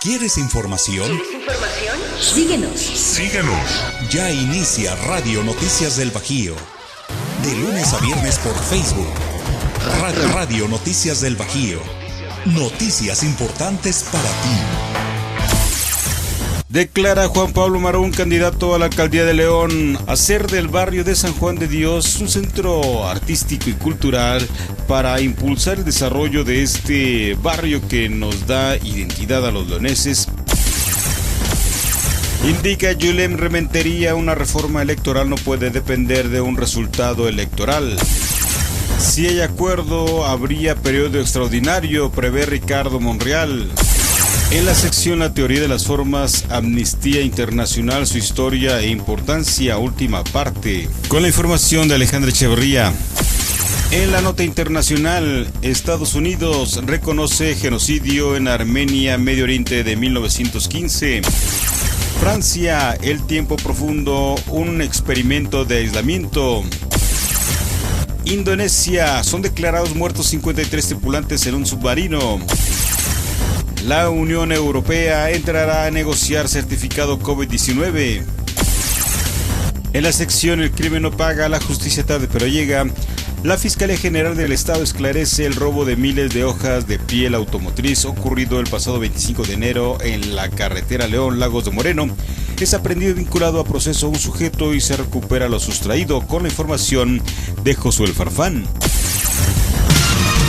¿Quieres información? Síguenos. Ya inicia Radio Noticias del Bajío. De lunes a viernes por Facebook. Radio Noticias del Bajío. Noticias importantes para ti. Declara Juan Pablo Marún, candidato a la alcaldía de León, hacer del barrio de San Juan de Dios un centro artístico y cultural para impulsar el desarrollo de este barrio que nos da identidad a los leoneses. Indica Yulem Rementería, una reforma electoral no puede depender de un resultado electoral. Si hay acuerdo, habría periodo extraordinario, prevé Ricardo Monreal. En la sección La teoría de las formas, Amnistía Internacional, su historia e importancia, última parte. Con la información de Alejandra Echeverría. En la nota internacional, Estados Unidos reconoce genocidio en Armenia, Medio Oriente de 1915. Francia, el tiempo profundo, un experimento de aislamiento. Indonesia, son declarados muertos 53 tripulantes en un submarino. La Unión Europea entrará a negociar certificado COVID-19. En la sección El crimen no paga, la justicia tarde pero llega. La Fiscalía General del Estado esclarece el robo de miles de hojas de piel automotriz ocurrido el pasado 25 de enero en la carretera León-Lagos de Moreno. Es aprendido y vinculado a proceso un sujeto y se recupera lo sustraído, con la información de Josué Farfán.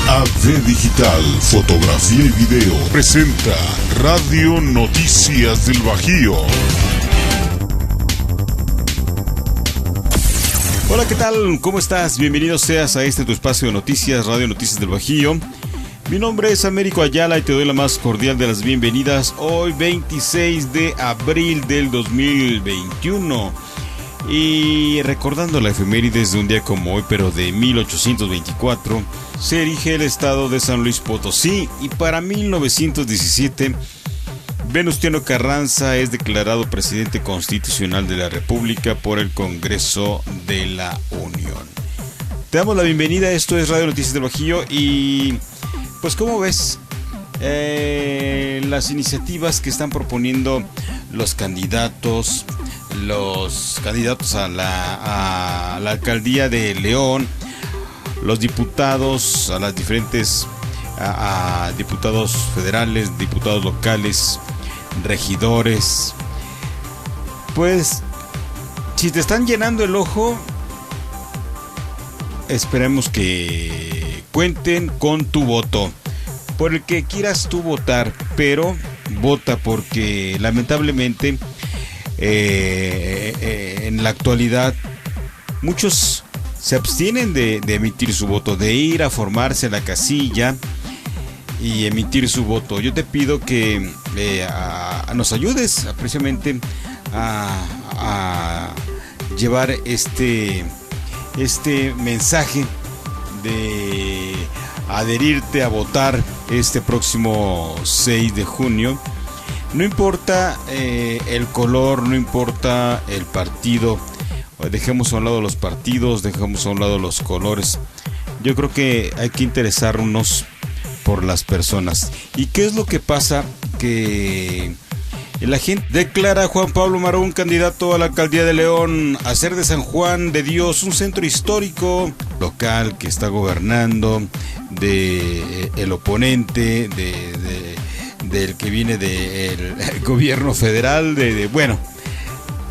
AV Digital, fotografía y video, presenta Radio Noticias del Bajío. Hola, ¿qué tal? ¿Cómo estás? Bienvenido seas a este tu espacio de noticias, Radio Noticias del Bajío. Mi nombre es Américo Ayala y te doy la más cordial de las bienvenidas hoy 26 de abril del 2021. Y recordando la efemérides de un día como hoy, pero de 1824, se erige el estado de San Luis Potosí y para 1917, Venustiano Carranza es declarado presidente constitucional de la República por el Congreso de la Unión. Te damos la bienvenida, esto es Radio Noticias del Bajío y pues como ves, las iniciativas que están proponiendo los candidatos a la alcaldía de León, los diputados, a las diferentes a diputados federales, diputados locales, regidores, pues si te están llenando el ojo, esperemos que cuenten con tu voto, por el que quieras tú votar, pero vota porque lamentablemente en la actualidad muchos se abstienen de emitir su voto, de ir a formarse a la casilla y emitir su voto. Yo te pido que nos ayudes precisamente a llevar este mensaje de adherirte a votar este próximo 6 de junio. No importa el color, no importa el partido. Dejemos a un lado los partidos, dejemos a un lado los colores. Yo creo que hay que interesarnos por las personas. ¿Y qué es lo que pasa? Que la gente declara Juan Pablo Marún, candidato a la alcaldía de León, hacer de San Juan de Dios un centro histórico local que está gobernando, de el oponente, del que viene del gobierno federal, bueno,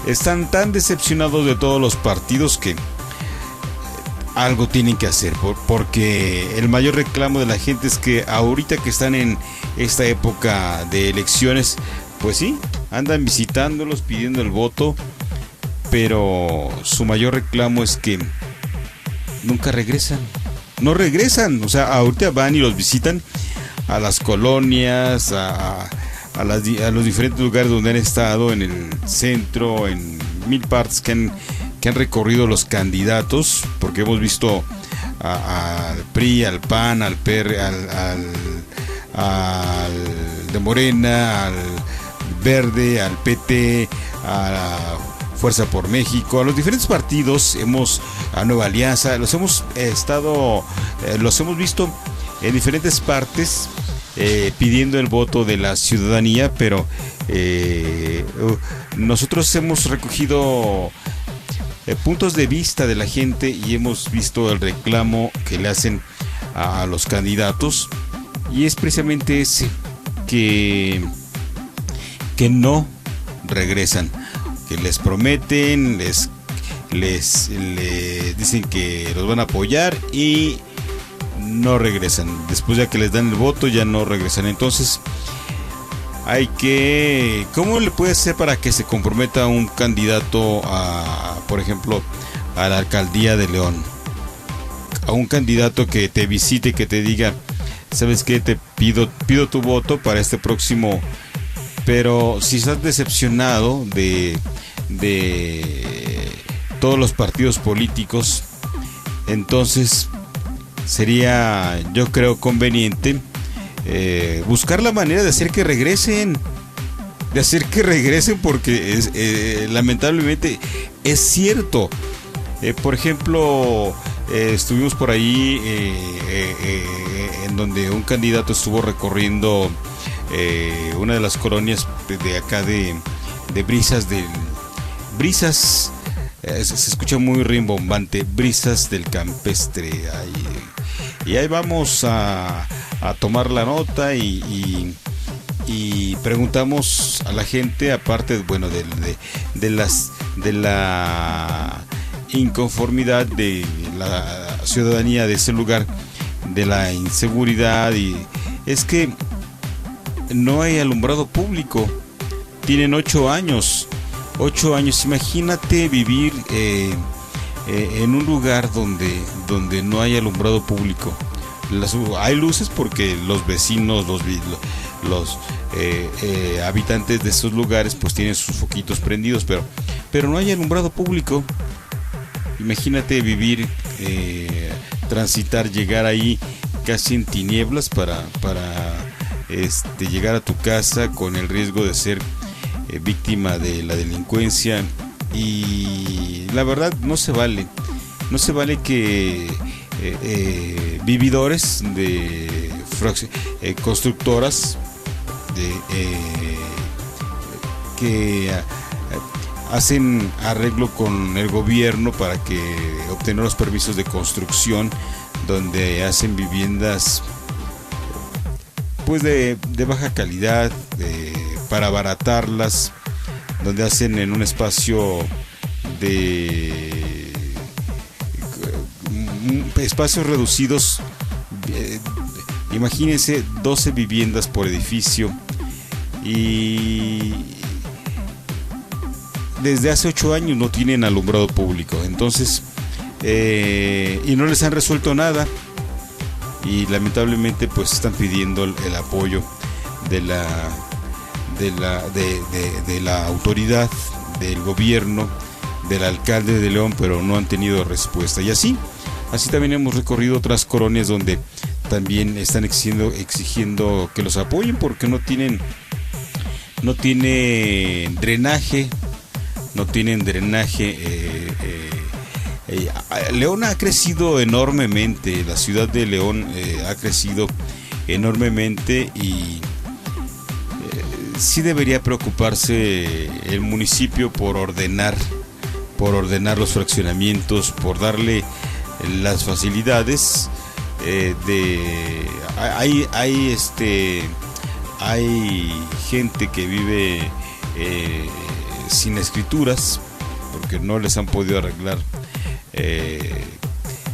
están tan decepcionados de todos los partidos que algo tienen que hacer, porque el mayor reclamo de la gente es que ahorita que están en esta época de elecciones, pues sí, andan visitándolos, pidiendo el voto, pero su mayor reclamo es que nunca regresan, no regresan, o sea, ahorita van y los visitan a las colonias, a los diferentes lugares donde han estado, en el centro, en mil partes que han recorrido los candidatos, porque hemos visto al PRI, al PAN, al PR, al de Morena, al Verde, al PT, a la Fuerza por México, a los diferentes partidos, a Nueva Alianza, los hemos visto en diferentes partes pidiendo el voto de la ciudadanía, pero nosotros hemos recogido puntos de vista de la gente y hemos visto el reclamo que le hacen a los candidatos, y es precisamente ese, que no regresan, que les prometen, les dicen que los van a apoyar y no regresan. Después, ya que les dan el voto, ya no regresan. Entonces ¿cómo le puede ser para que se comprometa un candidato por ejemplo, a la alcaldía de León? A un candidato que te visite, que te diga: ¿sabes qué? Te pido tu voto para este próximo. Pero si estás decepcionado de todos los partidos políticos, entonces sería, yo creo, conveniente buscar la manera de hacer que regresen. Porque lamentablemente es cierto. Por ejemplo, estuvimos por ahí en donde un candidato estuvo recorriendo una de las colonias de acá de Brisas se escucha muy rimbombante, Brisas del Campestre. Y ahí vamos a tomar la nota y preguntamos a la gente, aparte, bueno, de la inconformidad de la ciudadanía de ese lugar, de la inseguridad, y es que no hay alumbrado público. Tienen 8 años. Imagínate vivir en un lugar donde no hay alumbrado público. Hay luces porque los vecinos, los habitantes de esos lugares pues tienen sus foquitos prendidos, pero no hay alumbrado público. Imagínate vivir, transitar, llegar ahí casi en tinieblas para llegar a tu casa con el riesgo de ser víctima de la delincuencia. Y la verdad no se vale que vividores de constructoras que hacen arreglo con el gobierno para que obtener los permisos de construcción, donde hacen viviendas pues de baja calidad, para abaratarlas, donde hacen en un espacio de espacios reducidos. Imagínense 12 viviendas por edificio, y desde hace 8 años no tienen alumbrado público. Entonces y no les han resuelto nada, y lamentablemente pues están pidiendo el apoyo de la autoridad, del gobierno, del alcalde de León, pero no han tenido respuesta. Y así también hemos recorrido otras colonias donde también están exigiendo que los apoyen, porque no tienen drenaje. León ha crecido enormemente, la ciudad de León ha crecido enormemente, y sí debería preocuparse el municipio por ordenar los fraccionamientos, por darle las facilidades hay gente que vive sin escrituras porque no les han podido arreglar,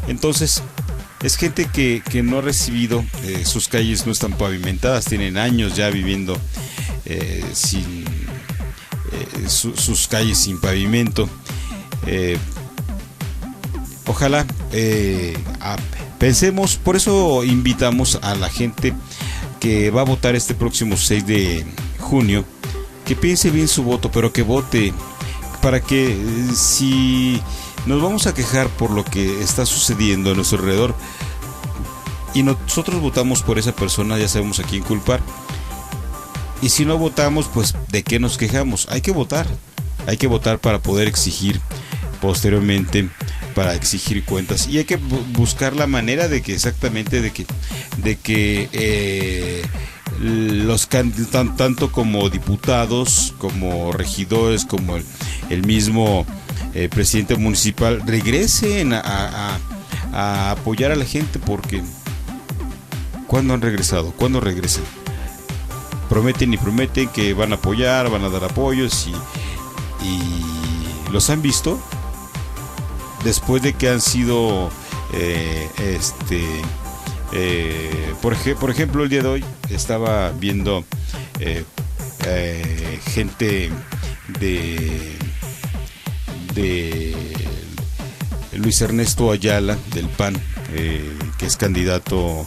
entonces es gente que no ha recibido, sus calles no están pavimentadas, tienen años ya viviendo sin sus calles sin pavimento. Ojalá pensemos, por eso invitamos a la gente que va a votar este próximo 6 de junio, que piense bien su voto, pero que vote, para que si nos vamos a quejar por lo que está sucediendo a nuestro alrededor y nosotros votamos por esa persona, ya sabemos a quién culpar. Y si no votamos, pues ¿de qué nos quejamos? Hay que votar para poder exigir posteriormente, para exigir cuentas, y hay que buscar la manera de que exactamente de que los tanto como diputados, como regidores, como el mismo presidente municipal regresen a apoyar a la gente, porque ¿cuándo han regresado? ¿Cuándo regresan? Prometen y prometen que van a apoyar, van a dar apoyos, y los han visto después de que han sido por ejemplo, el día de hoy estaba viendo gente de Luis Ernesto Ayala del PAN, que es candidato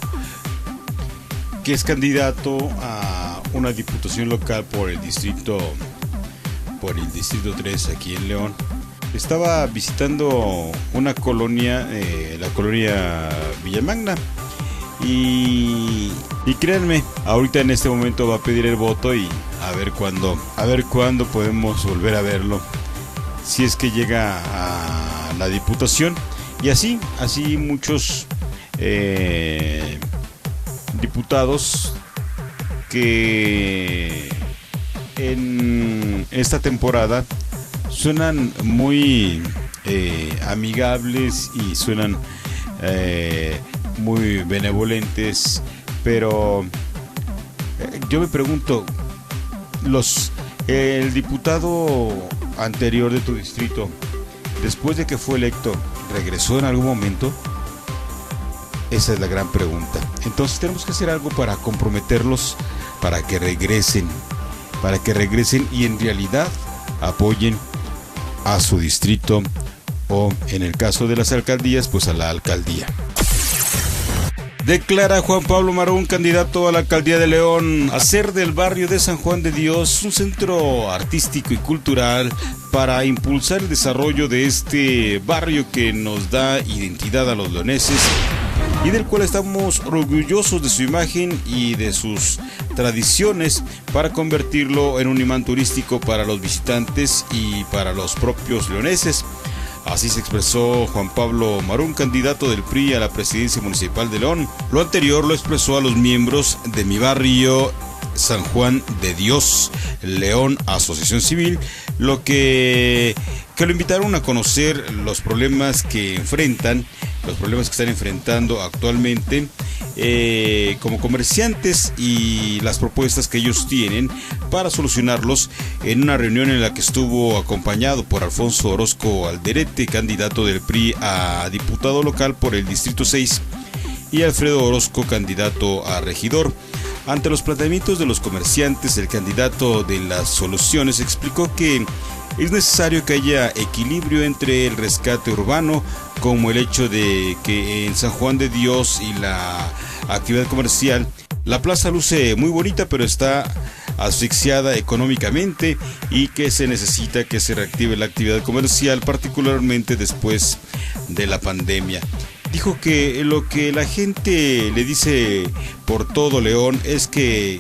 a una diputación local por el distrito 3 aquí en León. Estaba visitando una colonia, la colonia Villamagna, y créanme, ahorita en este momento va a pedir el voto, y a ver cuándo podemos volver a verlo, si es que llega a la diputación. Y así muchos diputados que en esta temporada suenan muy amigables y suenan muy benevolentes, pero yo me pregunto, el diputado anterior de tu distrito, después de que fue electo, ¿regresó en algún momento? Esa es la gran pregunta. Entonces tenemos que hacer algo para comprometerlos, para que regresen y en realidad apoyen a su distrito, o en el caso de las alcaldías, pues a la alcaldía. Declara Juan Pablo Marún, candidato a la alcaldía de León, hacer del barrio de San Juan de Dios un centro artístico y cultural para impulsar el desarrollo de este barrio que nos da identidad a los leoneses y del cual estamos orgullosos de su imagen y de sus tradiciones, para convertirlo en un imán turístico para los visitantes y para los propios leoneses. Así se expresó Juan Pablo Marún, candidato del PRI a la presidencia municipal de León. Lo anterior lo expresó a los miembros de Mi Barrio San Juan de Dios, León, Asociación Civil, lo que lo invitaron a conocer los problemas que están enfrentando actualmente como comerciantes, y las propuestas que ellos tienen para solucionarlos, en una reunión en la que estuvo acompañado por Alfonso Orozco Alderete, candidato del PRI a diputado local por el Distrito 6, y Alfredo Orozco, candidato a regidor. Ante los planteamientos de los comerciantes, el candidato de las soluciones explicó que es necesario que haya equilibrio entre el rescate urbano, como el hecho de que en San Juan de Dios y la actividad comercial, la plaza luce muy bonita, pero está asfixiada económicamente, y que se necesita que se reactive la actividad comercial, particularmente después de la pandemia. Dijo que lo que la gente le dice por todo León es que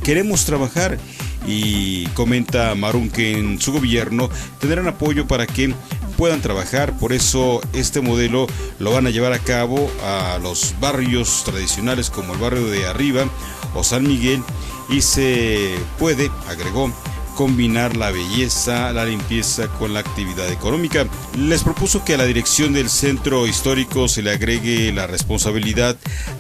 queremos trabajar, y comenta Marún que en su gobierno tendrán apoyo para que puedan trabajar. Por eso este modelo lo van a llevar a cabo a los barrios tradicionales como el barrio de Arriba o San Miguel, y se puede, agregó, combinar la belleza, la limpieza con la actividad económica. Les propuso que a la dirección del centro histórico se le agregue la responsabilidad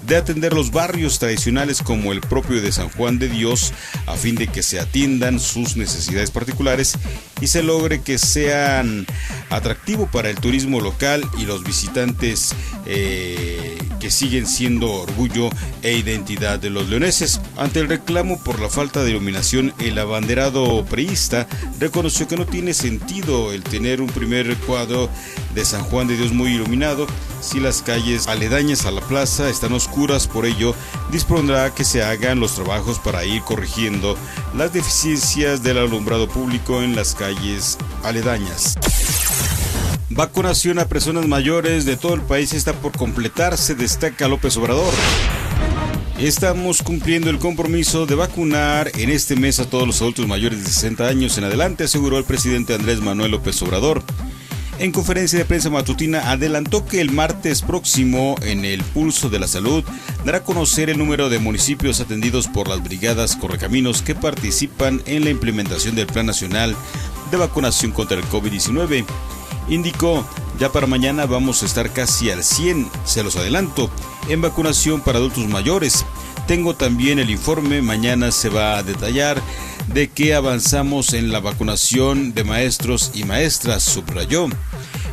de atender los barrios tradicionales como el propio de San Juan de Dios, a fin de que se atiendan sus necesidades particulares y se logre que sean atractivo para el turismo local y los visitantes, que siguen siendo orgullo e identidad de los leoneses. Ante el reclamo por la falta de iluminación, el abanderado priista reconoció que no tiene sentido el tener un primer cuadro de San Juan de Dios muy iluminado si las calles aledañas a la plaza están oscuras. Por ello, dispondrá que se hagan los trabajos para ir corrigiendo las deficiencias del alumbrado público en las calles aledañas. Vacunación a personas mayores de todo el país está por completarse, destaca López Obrador. Estamos cumpliendo el compromiso de vacunar en este mes a todos los adultos mayores de 60 años en adelante, aseguró el presidente Andrés Manuel López Obrador. En conferencia de prensa matutina adelantó que el martes próximo, en el Pulso de la Salud, dará a conocer el número de municipios atendidos por las brigadas Correcaminos que participan en la implementación del Plan Nacional de Vacunación contra el COVID-19. Indicó: ya para mañana vamos a estar casi al 100, se los adelanto, en vacunación para adultos mayores. Tengo también el informe, mañana se va a detallar de que avanzamos en la vacunación de maestros y maestras, subrayó.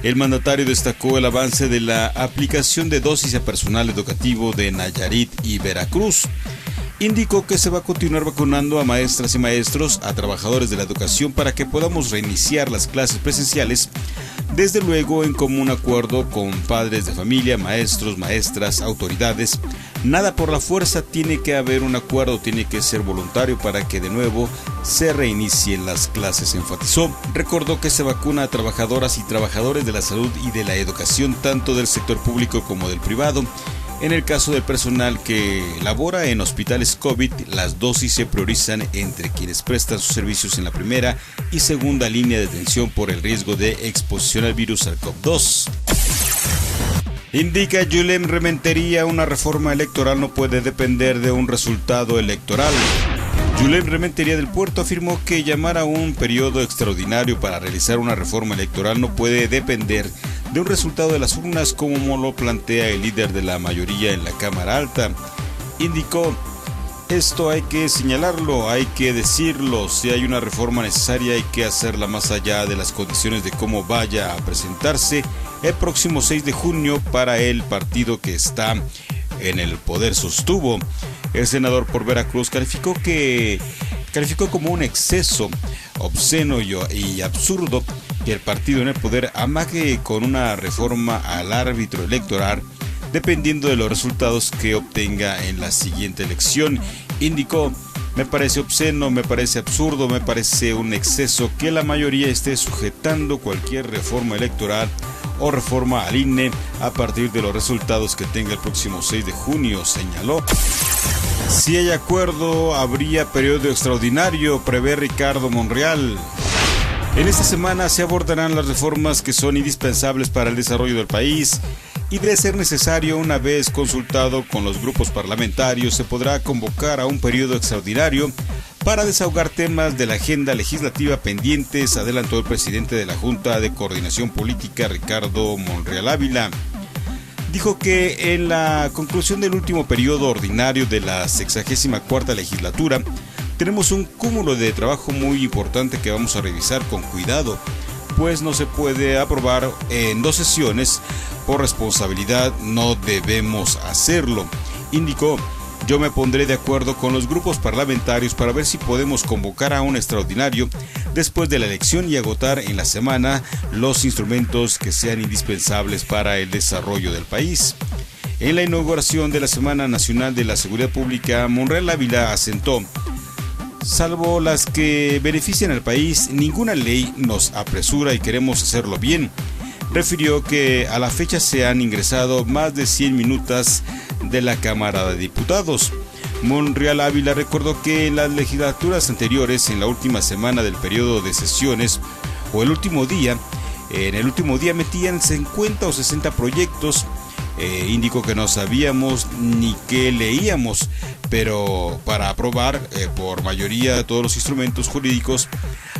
El mandatario destacó el avance de la aplicación de dosis a personal educativo de Nayarit y Veracruz. Indicó que se va a continuar vacunando a maestras y maestros, a trabajadores de la educación, para que podamos reiniciar las clases presenciales, desde luego en común acuerdo con padres de familia, maestros, maestras, autoridades. Nada por la fuerza, tiene que haber un acuerdo, tiene que ser voluntario para que de nuevo se reinicien las clases, enfatizó. Recordó que se vacuna a trabajadoras y trabajadores de la salud y de la educación, tanto del sector público como del privado. En el caso del personal que labora en hospitales COVID, las dosis se priorizan entre quienes prestan sus servicios en la primera y segunda línea de atención por el riesgo de exposición al virus SARS-CoV-2. Indica Yulem Rementería: una reforma electoral no puede depender de un resultado electoral. Yulem Rementería del Puerto afirmó que llamar a un periodo extraordinario para realizar una reforma electoral no puede depender de un resultado de las urnas, como lo plantea el líder de la mayoría en la Cámara Alta. Indicó: esto hay que señalarlo, hay que decirlo, si hay una reforma necesaria hay que hacerla más allá de las condiciones de cómo vaya a presentarse el próximo 6 de junio para el partido que está en el poder, sostuvo. El senador por Veracruz calificó como un exceso obsceno y absurdo que el partido en el poder amague con una reforma al árbitro electoral dependiendo de los resultados que obtenga en la siguiente elección. Indicó: me parece obsceno, me parece absurdo, me parece un exceso que la mayoría esté sujetando cualquier reforma electoral o reforma al INE a partir de los resultados que tenga el próximo 6 de junio, señaló. Si hay acuerdo, habría periodo extraordinario, prevé Ricardo Monreal. En esta semana se abordarán las reformas que son indispensables para el desarrollo del país y, de ser necesario, una vez consultado con los grupos parlamentarios, se podrá convocar a un periodo extraordinario para desahogar temas de la agenda legislativa pendientes, adelantó el presidente de la Junta de Coordinación Política, Ricardo Monreal Ávila. Dijo que en la conclusión del último periodo ordinario de la 64ª legislatura tenemos un cúmulo de trabajo muy importante que vamos a revisar con cuidado, pues no se puede aprobar en 2 sesiones. Por responsabilidad no debemos hacerlo, indicó. Yo me pondré de acuerdo con los grupos parlamentarios para ver si podemos convocar a un extraordinario después de la elección y agotar en la semana los instrumentos que sean indispensables para el desarrollo del país. En la inauguración de la Semana Nacional de la Seguridad Pública, Monreal Ávila asentó: salvo las que benefician al país, ninguna ley nos apresura y queremos hacerlo bien. Refirió que a la fecha se han ingresado más de 100 minutas de la Cámara de Diputados. Monreal Ávila recordó que en las legislaturas anteriores, en la última semana del periodo de sesiones o en el último día metían 50 o 60 proyectos. Indicó que no sabíamos ni qué leíamos, pero para aprobar por mayoría todos los instrumentos jurídicos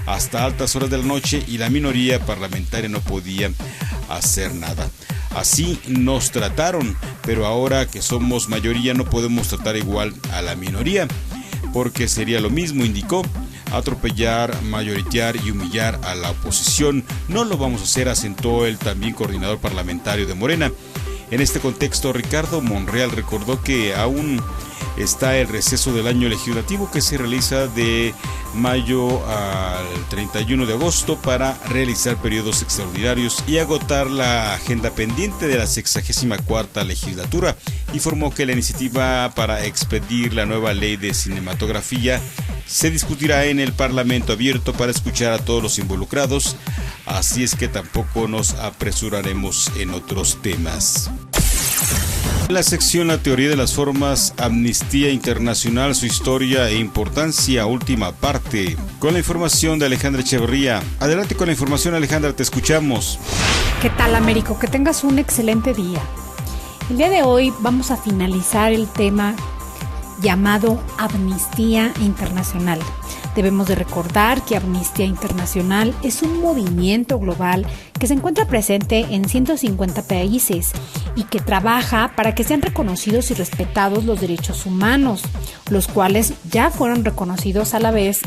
hasta altas horas de la noche, y la minoría parlamentaria no podía hacer nada. Así nos trataron, pero ahora que somos mayoría no podemos tratar igual a la minoría, porque sería lo mismo, indicó. Atropellar, mayoritear y humillar a la oposición no lo vamos a hacer, asentó el también coordinador parlamentario de Morena. En este contexto, Ricardo Monreal recordó que aún está el receso del año legislativo, que se realiza de mayo al 31 de agosto para realizar periodos extraordinarios y agotar la agenda pendiente de la 64ª legislatura. Informó que la iniciativa para expedir la nueva ley de cinematografía se discutirá en el Parlamento abierto para escuchar a todos los involucrados, así es que tampoco nos apresuraremos en otros temas. En la sección La teoría de las formas, Amnistía Internacional, su historia e importancia, última parte, con la información de Alejandra Echeverría. Adelante con la información, Alejandra, te escuchamos. ¿Qué tal, Américo? Que tengas un excelente día. El día de hoy vamos a finalizar el tema llamado Amnistía Internacional. Debemos de recordar que Amnistía Internacional es un movimiento global que se encuentra presente en 150 países y que trabaja para que sean reconocidos y respetados los derechos humanos, los cuales ya fueron reconocidos a la vez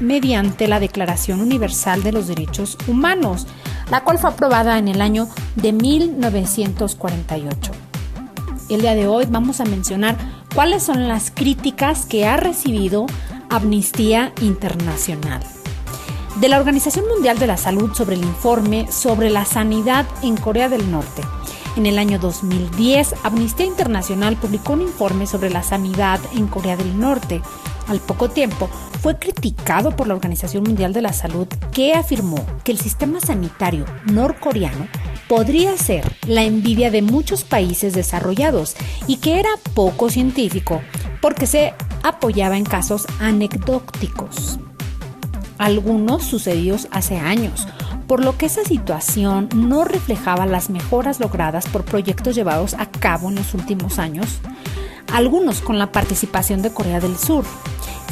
mediante la Declaración Universal de los Derechos Humanos, la cual fue aprobada en el año de 1948. El día de hoy vamos a mencionar cuáles son las críticas que ha recibido Amnistía Internacional. De la Organización Mundial de la Salud sobre el informe sobre la sanidad en Corea del Norte. En el año 2010, Amnistía Internacional publicó un informe sobre la sanidad en Corea del Norte. Al poco tiempo, fue criticado por la Organización Mundial de la Salud, que afirmó que el sistema sanitario norcoreano podría ser la envidia de muchos países desarrollados y que era poco científico porque se apoyaba en casos anecdóticos, algunos sucedidos hace años, por lo que esa situación no reflejaba las mejoras logradas por proyectos llevados a cabo en los últimos años, algunos con la participación de Corea del Sur.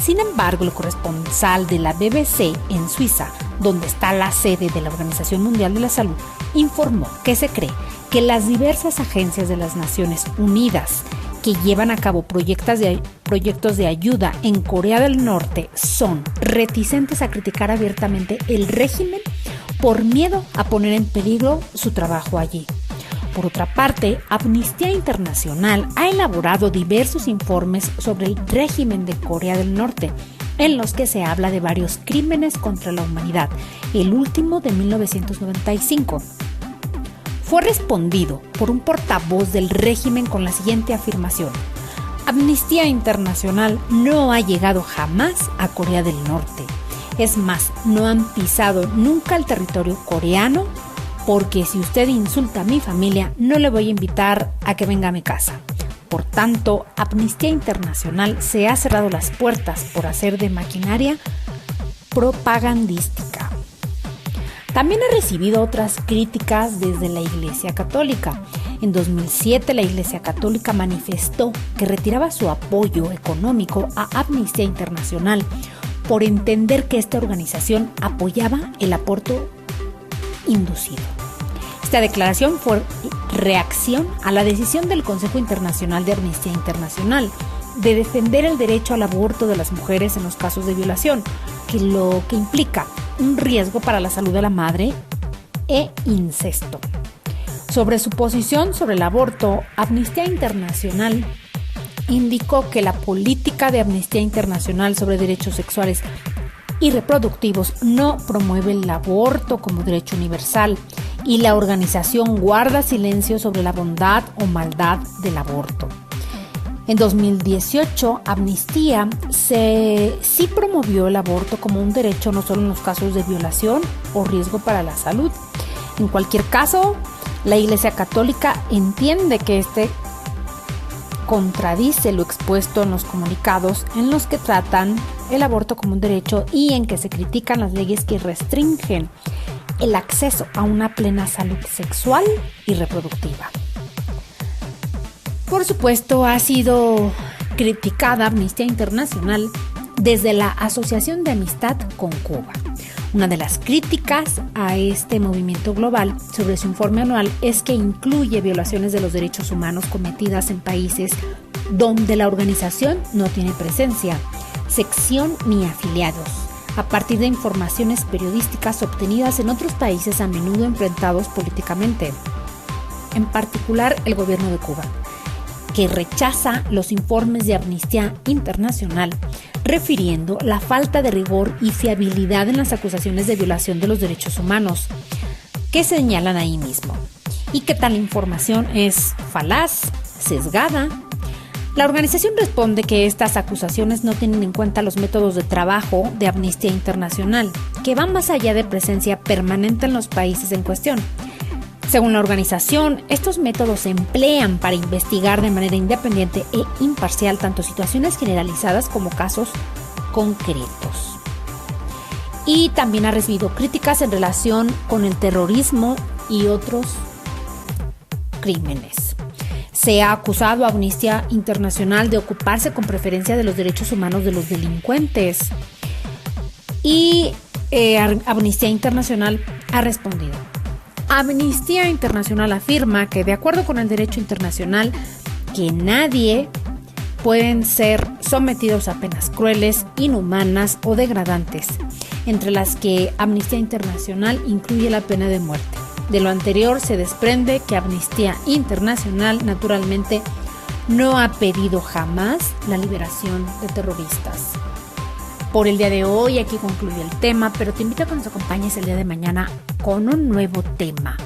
Sin embargo, el corresponsal de la BBC en Suiza, donde está la sede de la Organización Mundial de la Salud, informó que se cree que las diversas agencias de las Naciones Unidas que llevan a cabo proyectos de ayuda en Corea del Norte son reticentes a criticar abiertamente el régimen por miedo a poner en peligro su trabajo allí. Por otra parte, Amnistía Internacional ha elaborado diversos informes sobre el régimen de Corea del Norte, en los que se habla de varios crímenes contra la humanidad, el último de 1995. Fue respondido por un portavoz del régimen con la siguiente afirmación: Amnistía Internacional no ha llegado jamás a Corea del Norte. Es más, no han pisado nunca el territorio coreano, porque si usted insulta a mi familia, no le voy a invitar a que venga a mi casa. Por tanto, Amnistía Internacional se ha cerrado las puertas por hacer de maquinaria propagandística. También ha recibido otras críticas desde la Iglesia Católica. En 2007, la Iglesia Católica manifestó que retiraba su apoyo económico a Amnistía Internacional por entender que esta organización apoyaba el aborto inducido. Esta declaración fue reacción a la decisión del Consejo Internacional de Amnistía Internacional de defender el derecho al aborto de las mujeres en los casos de violación, lo que implica un riesgo para la salud de la madre e incesto. Sobre su posición sobre el aborto, Amnistía Internacional indicó que la política de Amnistía Internacional sobre derechos sexuales y reproductivos no promueve el aborto como derecho universal y la organización guarda silencio sobre la bondad o maldad del aborto. En 2018, Amnistía sí promovió el aborto como un derecho no solo en los casos de violación o riesgo para la salud. En cualquier caso, la Iglesia Católica entiende que este contradice lo expuesto en los comunicados en los que tratan el aborto como un derecho y en que se critican las leyes que restringen el acceso a una plena salud sexual y reproductiva. Por supuesto, ha sido criticada Amnistía Internacional desde la Asociación de Amistad con Cuba. Una de las críticas a este movimiento global sobre su informe anual es que incluye violaciones de los derechos humanos cometidas en países donde la organización no tiene presencia, sección ni afiliados, a partir de informaciones periodísticas obtenidas en otros países a menudo enfrentados políticamente, en particular el gobierno de Cuba, que rechaza los informes de Amnistía Internacional, refiriendo la falta de rigor y fiabilidad en las acusaciones de violación de los derechos humanos, que señalan ahí mismo, y que tal información es falaz, sesgada. La organización responde que estas acusaciones no tienen en cuenta los métodos de trabajo de Amnistía Internacional, que van más allá de presencia permanente en los países en cuestión. Según la organización, estos métodos se emplean para investigar de manera independiente e imparcial tanto situaciones generalizadas como casos concretos. Y también ha recibido críticas en relación con el terrorismo y otros crímenes. Se ha acusado a Amnistía Internacional de ocuparse con preferencia de los derechos humanos de los delincuentes. Y Amnistía Internacional ha respondido. Amnistía Internacional afirma que, de acuerdo con el derecho internacional, que nadie pueden ser sometidos a penas crueles, inhumanas o degradantes, entre las que Amnistía Internacional incluye la pena de muerte. De lo anterior se desprende que Amnistía Internacional naturalmente no ha pedido jamás la liberación de terroristas. Por el día de hoy aquí concluye el tema, pero te invito a que nos acompañes el día de mañana con un nuevo tema,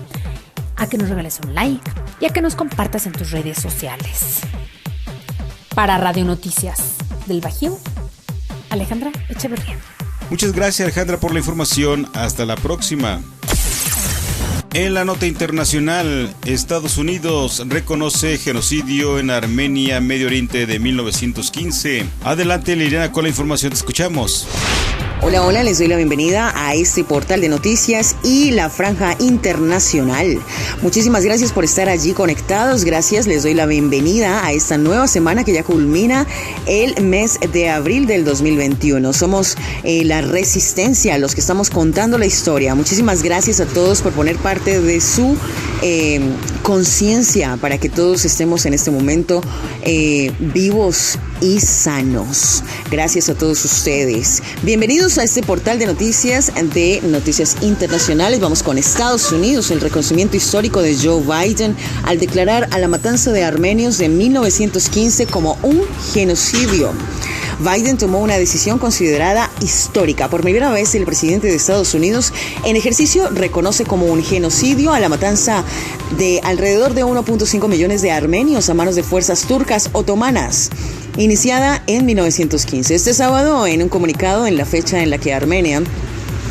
a que nos regales un like y a que nos compartas en tus redes sociales. Para Radio Noticias del Bajío, Alejandra Echeverría. Muchas gracias, Alejandra, por la información. Hasta la próxima. En la nota internacional, Estados Unidos reconoce genocidio en Armenia, Medio Oriente de 1915. Adelante, Liliana, con la información, te escuchamos. Hola, les doy la bienvenida a este portal de noticias y la franja internacional. Muchísimas gracias por estar allí conectados. Gracias, les doy la bienvenida a esta nueva semana que ya culmina el mes de abril del 2021. Somos la Resistencia, los que estamos contando la historia. Muchísimas gracias a todos por poner parte de su conciencia para que todos estemos en este momento vivos y sanos. Gracias a todos ustedes. Bienvenidos a este portal de noticias internacionales. Vamos con Estados Unidos, el reconocimiento histórico de Joe Biden al declarar a la matanza de armenios de 1915 como un genocidio. Biden tomó una decisión considerada histórica. Por primera vez, el presidente de Estados Unidos en ejercicio reconoce como un genocidio a la matanza de alrededor de 1.5 millones de armenios a manos de fuerzas turcas otomanas, iniciada en 1915. Este sábado, en un comunicado en la fecha en la que Armenia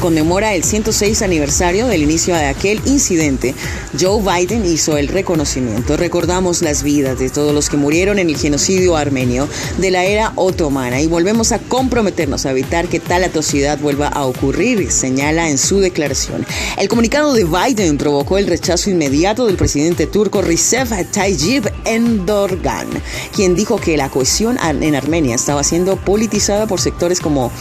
conmemora el 106 aniversario del inicio de aquel incidente, Joe Biden hizo el reconocimiento. Recordamos las vidas de todos los que murieron en el genocidio armenio de la era otomana y volvemos a comprometernos a evitar que tal atrocidad vuelva a ocurrir, señala en su declaración. El comunicado de Biden provocó el rechazo inmediato del presidente turco Recep Tayyip Erdogan, quien dijo que la cohesión en Armenia estaba siendo politizada por sectores como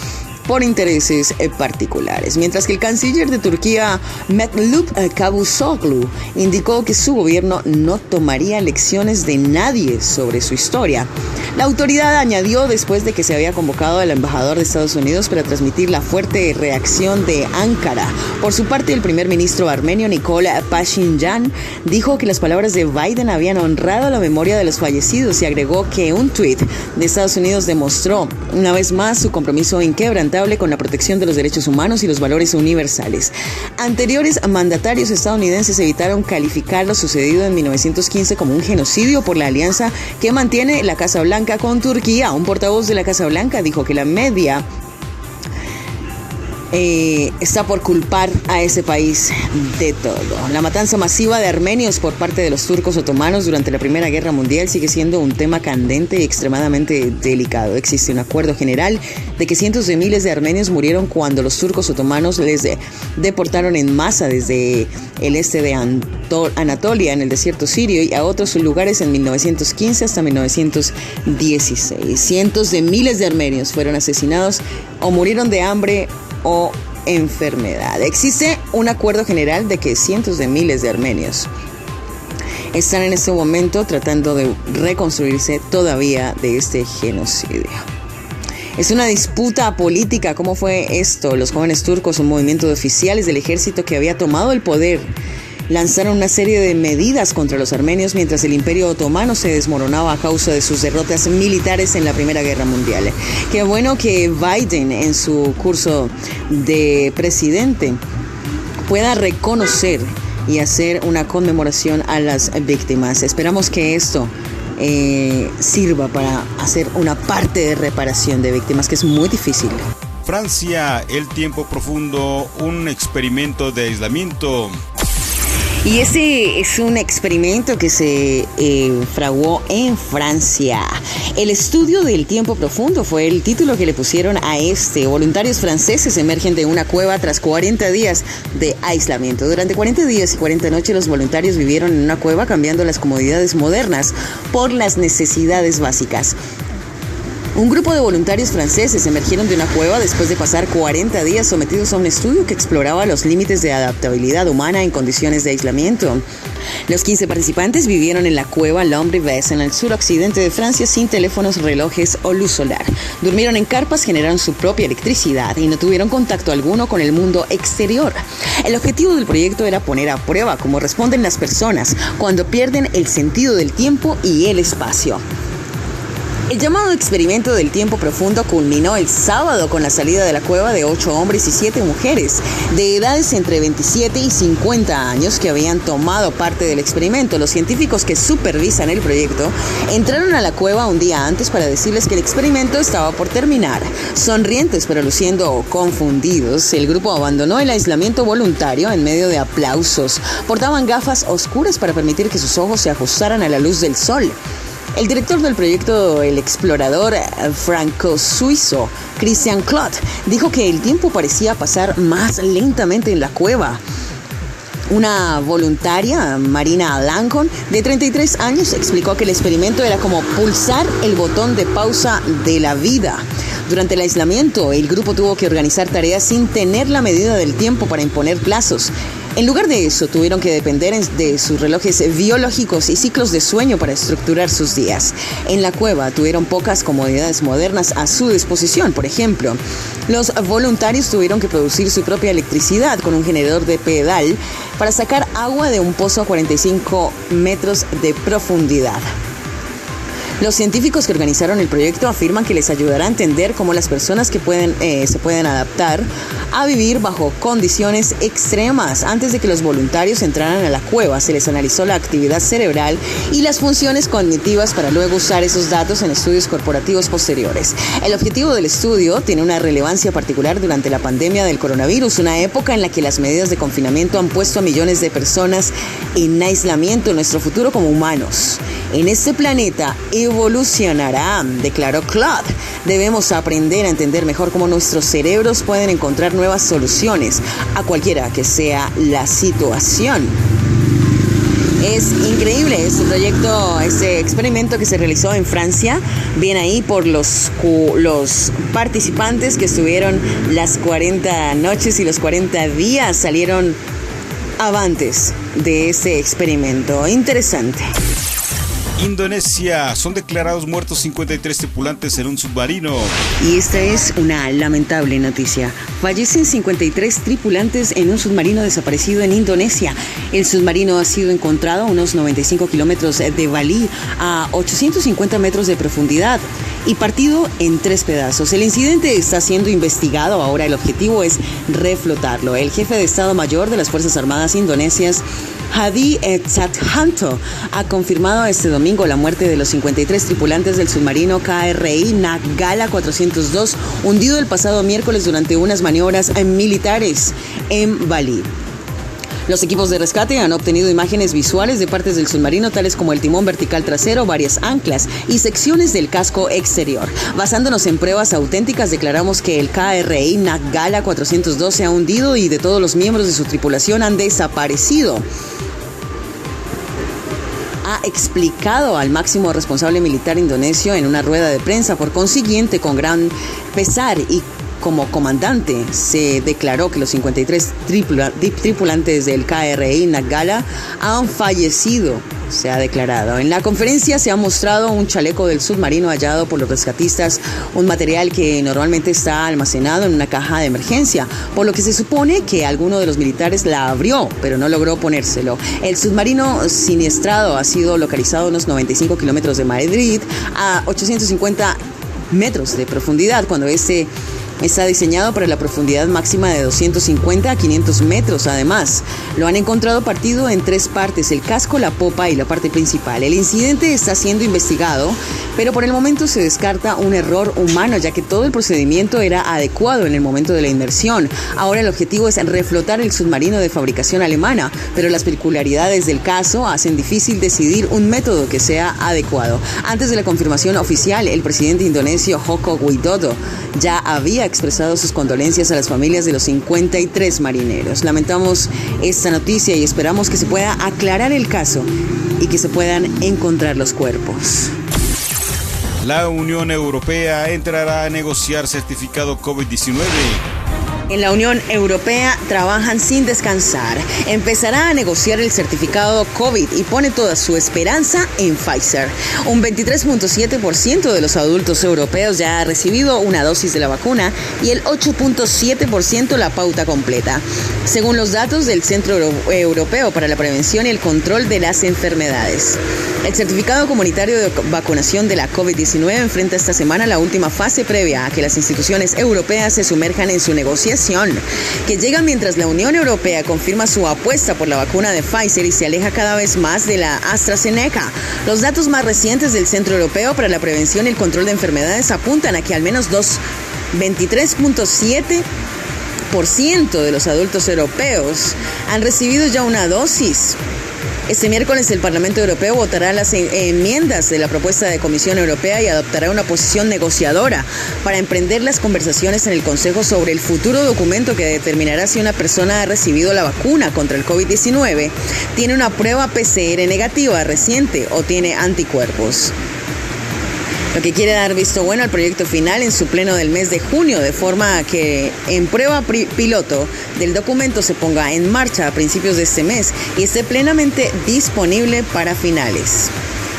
por intereses particulares, mientras que el canciller de Turquía, Mevlut Cavusoglu, indicó que su gobierno no tomaría lecciones de nadie sobre su historia. La autoridad añadió, después de que se había convocado al embajador de Estados Unidos para transmitir la fuerte reacción de Ankara. Por su parte, el primer ministro armenio Nikol Pashinyan dijo que las palabras de Biden habían honrado la memoria de los fallecidos y agregó que un tuit de Estados Unidos demostró una vez más su compromiso inquebrantable con la protección de los derechos humanos y los valores universales. Anteriores mandatarios estadounidenses evitaron calificar lo sucedido en 1915 como un genocidio por la alianza que mantiene la Casa Blanca con Turquía. Un portavoz de la Casa Blanca dijo que la media está por culpar a ese país de todo. La matanza masiva de armenios por parte de los turcos otomanos durante la Primera Guerra Mundial sigue siendo un tema candente y extremadamente delicado. Existe un acuerdo general de que cientos de miles de armenios murieron cuando los turcos otomanos les deportaron en masa desde el este de Anatolia, en el desierto sirio, y a otros lugares en 1915 hasta 1916. Cientos de miles de armenios fueron asesinados o murieron de hambre o enfermedad. Existe un acuerdo general de que cientos de miles de armenios están en este momento tratando de reconstruirse todavía de este genocidio. Es una disputa política. ¿Cómo fue esto? Los jóvenes turcos, un movimiento de oficiales del ejército que había tomado el poder, lanzaron una serie de medidas contra los armenios mientras el Imperio Otomano se desmoronaba a causa de sus derrotas militares en la Primera Guerra Mundial. Qué bueno que Biden, en su curso de presidente, pueda reconocer y hacer una conmemoración a las víctimas. Esperamos que esto sirva para hacer una parte de reparación de víctimas, que es muy difícil. Francia, el tiempo profundo, un experimento de aislamiento. Y ese es un experimento que se fraguó en Francia. El estudio del tiempo profundo fue el título que le pusieron a este. Voluntarios franceses emergen de una cueva tras 40 días de aislamiento. Durante 40 días y 40 noches los voluntarios vivieron en una cueva cambiando las comodidades modernas por las necesidades básicas. Un grupo de voluntarios franceses emergieron de una cueva después de pasar 40 días sometidos a un estudio que exploraba los límites de adaptabilidad humana en condiciones de aislamiento. Los 15 participantes vivieron en la cueva L'Ombre-Vez en el suroccidente de Francia sin teléfonos, relojes o luz solar. Durmieron en carpas, generaron su propia electricidad y no tuvieron contacto alguno con el mundo exterior. El objetivo del proyecto era poner a prueba cómo responden las personas cuando pierden el sentido del tiempo y el espacio. El llamado experimento del tiempo profundo culminó el sábado con la salida de la cueva de 8 hombres y 7 mujeres de edades entre 27 y 50 años que habían tomado parte del experimento. Los científicos que supervisan el proyecto entraron a la cueva un día antes para decirles que el experimento estaba por terminar. Sonrientes pero luciendo confundidos, el grupo abandonó el aislamiento voluntario en medio de aplausos. Portaban gafas oscuras para permitir que sus ojos se ajustaran a la luz del sol. El director del proyecto, el explorador franco-suizo Christian Claude, dijo que el tiempo parecía pasar más lentamente en la cueva. Una voluntaria, Marina Lancon, de 33 años, explicó que el experimento era como pulsar el botón de pausa de la vida. Durante el aislamiento, el grupo tuvo que organizar tareas sin tener la medida del tiempo para imponer plazos. En lugar de eso, tuvieron que depender de sus relojes biológicos y ciclos de sueño para estructurar sus días. En la cueva tuvieron pocas comodidades modernas a su disposición. Por ejemplo, los voluntarios tuvieron que producir su propia electricidad con un generador de pedal para sacar agua de un pozo a 45 metros de profundidad. Los científicos que organizaron el proyecto afirman que les ayudará a entender cómo las personas que se pueden adaptar a vivir bajo condiciones extremas. Antes de que los voluntarios entraran a la cueva, se les analizó la actividad cerebral y las funciones cognitivas para luego usar esos datos en estudios corporativos posteriores. El objetivo del estudio tiene una relevancia particular durante la pandemia del coronavirus, una época en la que las medidas de confinamiento han puesto a millones de personas en aislamiento. Nuestro futuro como humanos en este planeta evolucionará, declaró Claude. Debemos aprender a entender mejor cómo nuestros cerebros pueden encontrar nuevas soluciones a cualquiera que sea la situación. Es increíble este proyecto, este experimento que se realizó en Francia. Bien ahí por los participantes que estuvieron las 40 noches y los 40 días, salieron avantes de este experimento. Interesante. Indonesia, son declarados muertos 53 tripulantes en un submarino. Y esta es una lamentable noticia. Fallecen 53 tripulantes en un submarino desaparecido en Indonesia. El submarino ha sido encontrado a unos 95 kilómetros de Bali, a 850 metros de profundidad, y partido en 3 pedazos. El incidente está siendo investigado. Ahora el objetivo es reflotarlo. El jefe de Estado Mayor de las Fuerzas Armadas indonesias, Hadi Cahyanto, ha confirmado este domingo la muerte de los 53 tripulantes del submarino KRI Nanggala 402, hundido el pasado miércoles durante unas maniobras militares en Bali. Los equipos de rescate han obtenido imágenes visuales de partes del submarino, tales como el timón vertical trasero, varias anclas y secciones del casco exterior. Basándonos en pruebas auténticas, declaramos que el KRI Nanggala 402 se ha hundido y de todos los miembros de su tripulación han desaparecido. Ha explicado al máximo responsable militar indonesio en una rueda de prensa. Por consiguiente, con pesar y como comandante, se declaró que los 53 tripulantes del KRI Nanggala han fallecido, se ha declarado. En la conferencia se ha mostrado un chaleco del submarino hallado por los rescatistas, un material que normalmente está almacenado en una caja de emergencia, por lo que se supone que alguno de los militares la abrió, pero no logró ponérselo. El submarino siniestrado ha sido localizado a unos 95 kilómetros de Madrid, a 850 metros de profundidad, cuando está diseñado para la profundidad máxima de 250 a 500 metros. Además, lo han encontrado partido en 3 partes, el casco, la popa y la parte principal. El incidente está siendo investigado, pero por el momento se descarta un error humano, ya que todo el procedimiento era adecuado en el momento de la inmersión. Ahora el objetivo es reflotar el submarino de fabricación alemana, pero las particularidades del caso hacen difícil decidir un método que sea adecuado. Antes de la confirmación oficial, el presidente indonesio Joko Widodo ya había expresado sus condolencias a las familias de los 53 marineros. Lamentamos esta noticia y esperamos que se pueda aclarar el caso y que se puedan encontrar los cuerpos. La Unión Europea entrará a negociar certificado COVID-19. En la Unión Europea trabajan sin descansar. Empezará a negociar el certificado COVID y pone toda su esperanza en Pfizer. Un 23.7% de los adultos europeos ya ha recibido una dosis de la vacuna y el 8.7% la pauta completa, según los datos del Centro Europeo para la Prevención y el Control de las Enfermedades. El certificado comunitario de vacunación de la COVID-19 enfrenta esta semana la última fase previa a que las instituciones europeas se sumerjan en su negociación, que llega mientras la Unión Europea confirma su apuesta por la vacuna de Pfizer y se aleja cada vez más de la AstraZeneca. Los datos más recientes del Centro Europeo para la Prevención y el Control de Enfermedades apuntan a que al menos 23.7% de los adultos europeos han recibido ya una dosis. Este miércoles el Parlamento Europeo votará las enmiendas de la propuesta de Comisión Europea y adoptará una posición negociadora para emprender las conversaciones en el Consejo sobre el futuro documento que determinará si una persona ha recibido la vacuna contra el COVID-19, tiene una prueba PCR negativa reciente o tiene anticuerpos. Lo que quiere dar visto bueno al proyecto final en su pleno del mes de junio, de forma que en prueba piloto del documento se ponga en marcha a principios de este mes y esté plenamente disponible para finales.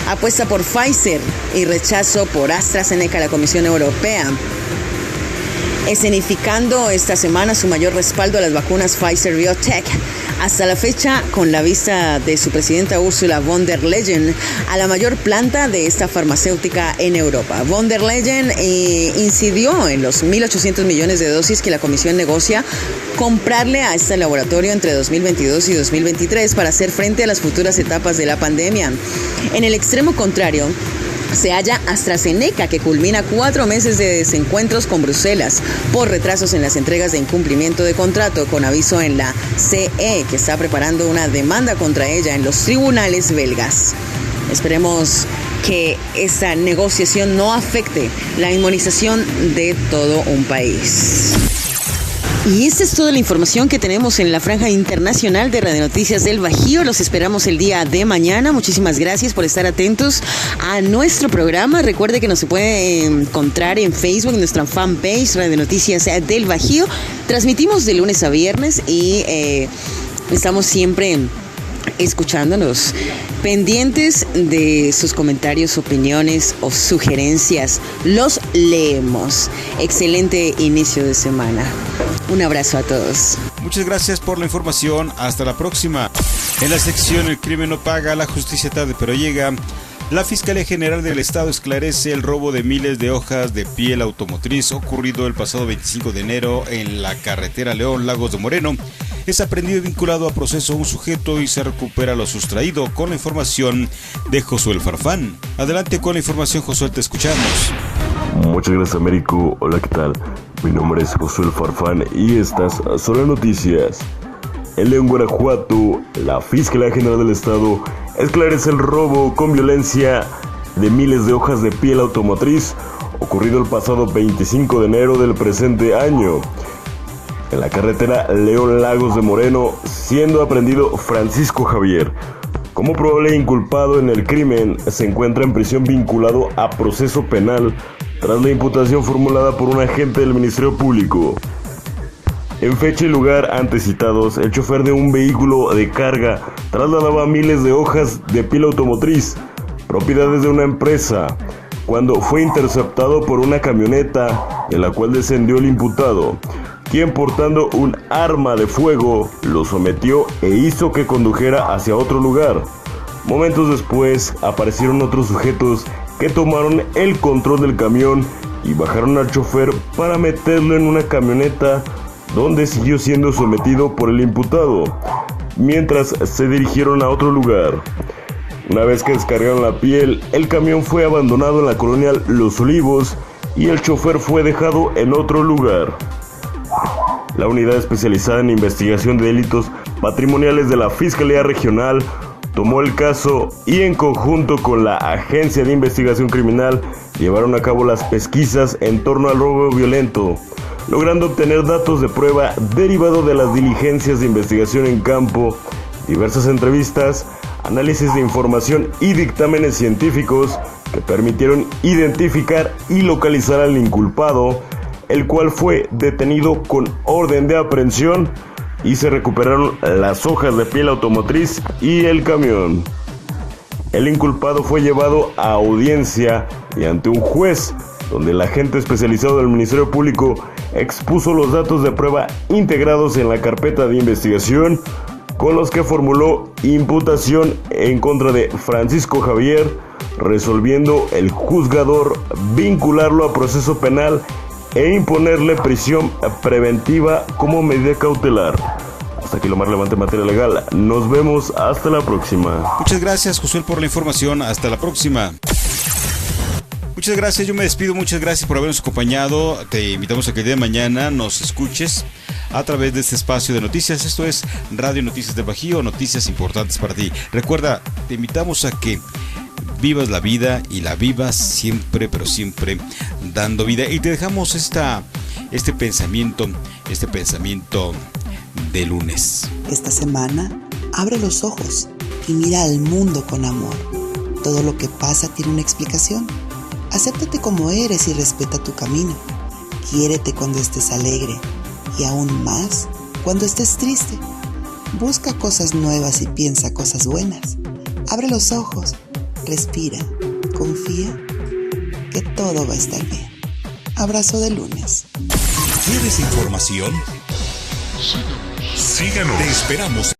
Apuesta por Pfizer y rechazo por AstraZeneca. La Comisión Europea escenificando esta semana su mayor respaldo a las vacunas Pfizer-BioNTech. Hasta la fecha, con la vista de su presidenta Ursula von der Leyen a la mayor planta de esta farmacéutica en Europa. Von der Leyen incidió en los 1.800 millones de dosis que la Comisión negocia comprarle a este laboratorio entre 2022 y 2023 para hacer frente a las futuras etapas de la pandemia. En el extremo contrario, se halla AstraZeneca, que culmina 4 meses de desencuentros con Bruselas por retrasos en las entregas de incumplimiento de contrato, con aviso en la CE, que está preparando una demanda contra ella en los tribunales belgas. Esperemos que esta negociación no afecte la inmunización de todo un país. Y esta es toda la información que tenemos en la franja internacional de Radio Noticias del Bajío. Los esperamos el día de mañana. Muchísimas gracias por estar atentos a nuestro programa. Recuerde que nos se puede encontrar en Facebook, en nuestra fanpage Radio Noticias del Bajío. Transmitimos de lunes a viernes y estamos siempre escuchándonos, pendientes de sus comentarios, opiniones o sugerencias. Los leemos. Excelente inicio de semana. Un abrazo a todos. Muchas gracias por la información. Hasta la próxima. En la sección El crimen no paga, la justicia tarde pero llega. La Fiscalía General del Estado esclarece el robo de miles de hojas de piel automotriz ocurrido el pasado 25 de enero en la carretera León Lagos de Moreno. Es aprendido y vinculado a proceso un sujeto y se recupera lo sustraído, con la información de Josué Farfán. Adelante con la información, Josué, te escuchamos. Muchas gracias, Américo. Hola, ¿qué tal? Mi nombre es Josué Farfán y estas son las noticias. En León, Guanajuato, la Fiscalía General del Estado esclarece el robo con violencia de miles de hojas de piel automotriz ocurrido el pasado 25 de enero del presente año en la carretera León Lagos de Moreno, siendo aprehendido Francisco Javier. Como probable inculpado en el crimen, se encuentra en prisión vinculado a proceso penal tras la imputación formulada por un agente del Ministerio Público. En fecha y lugar antes citados, el chofer de un vehículo de carga trasladaba miles de hojas de piel automotriz, propiedades de una empresa, cuando fue interceptado por una camioneta en la cual descendió el imputado, quien portando un arma de fuego lo sometió e hizo que condujera hacia otro lugar. Momentos después aparecieron otros sujetos que tomaron el control del camión y bajaron al chofer para meterlo en una camioneta donde siguió siendo sometido por el imputado, mientras se dirigieron a otro lugar. Una vez que descargaron la piel, el camión fue abandonado en la colonia Los Olivos y el chofer fue dejado en otro lugar. La unidad especializada en investigación de delitos patrimoniales de la Fiscalía Regional tomó el caso y en conjunto con la Agencia de Investigación Criminal llevaron a cabo las pesquisas en torno al robo violento, logrando obtener datos de prueba derivado de las diligencias de investigación en campo, diversas entrevistas, análisis de información y dictámenes científicos que permitieron identificar y localizar al inculpado, el cual fue detenido con orden de aprehensión y se recuperaron las hojas de piel automotriz y el camión. El inculpado fue llevado a audiencia y ante un juez, donde el agente especializado del Ministerio Público expuso los datos de prueba integrados en la carpeta de investigación, con los que formuló imputación en contra de Francisco Javier, resolviendo el juzgador vincularlo a proceso penal e imponerle prisión preventiva como medida cautelar. Hasta aquí lo más relevante en materia legal. Nos vemos hasta la próxima. Muchas gracias, Josué, por la información. Hasta la próxima. Muchas gracias, yo me despido. Muchas gracias por habernos acompañado. Te invitamos a que el día de mañana nos escuches a través de este espacio de noticias. Esto es Radio Noticias del Bajío, noticias importantes para ti. Recuerda, te invitamos a que vivas la vida y la vivas siempre, pero siempre dando vida. Y te dejamos este pensamiento de lunes. Esta semana, abre los ojos y mira al mundo con amor. Todo lo que pasa tiene una explicación. Acéptate como eres y respeta tu camino. Quiérete cuando estés alegre y aún más cuando estés triste. Busca cosas nuevas y piensa cosas buenas. Abre los ojos. Respira, confía, que todo va a estar bien. Abrazo de lunes. ¿Quieres información? Síganos. Te esperamos